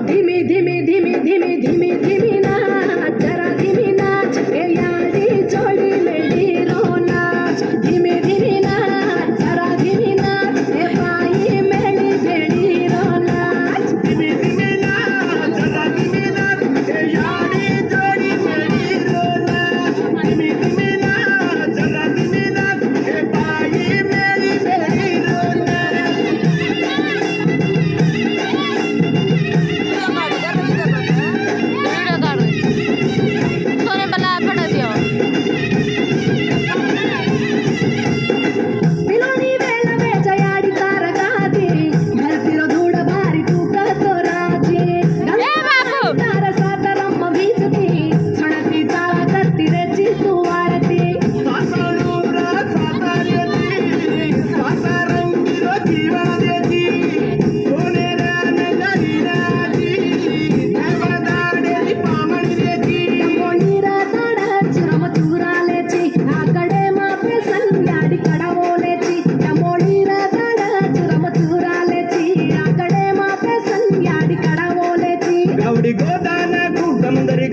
धीमी धीमी धीमी धीमी धीमी धीमी नाच जरा धीमी नाच ए यारी जोड़ी मेरी रो नाच धीमी धीमी नाच जरा धीमी नाच ए पाई मेरी बेड़ी रो नाच धीमी धीमी नाच जरा धीमी नाच ए यारी जोड़ी मेरी रो नाच धीमी धीमी नाच जरा धीमी नाच ए पाई मेरी बेड़ी रो नाच पिलोनी वेला वेचा याडी तारकाती भरतीरो धूड भारी तू कसो राजी तारा सातारम्म वीजती छणती चाळा करती रेची तू वारती सातारूर सातार्यती सातारंगीर जीवनाची सोनेऱ्या नगरीराची देवदाडेली पामणीची मोनीरा ताडा चुरम चुरालेची आकडे मापे संग्याडी कडावोलेची मोनीरा ताडा चुरम चुरालेची आकडे मापे संग्याडी कडावोलेची गौडी गोदान कुटुंबरी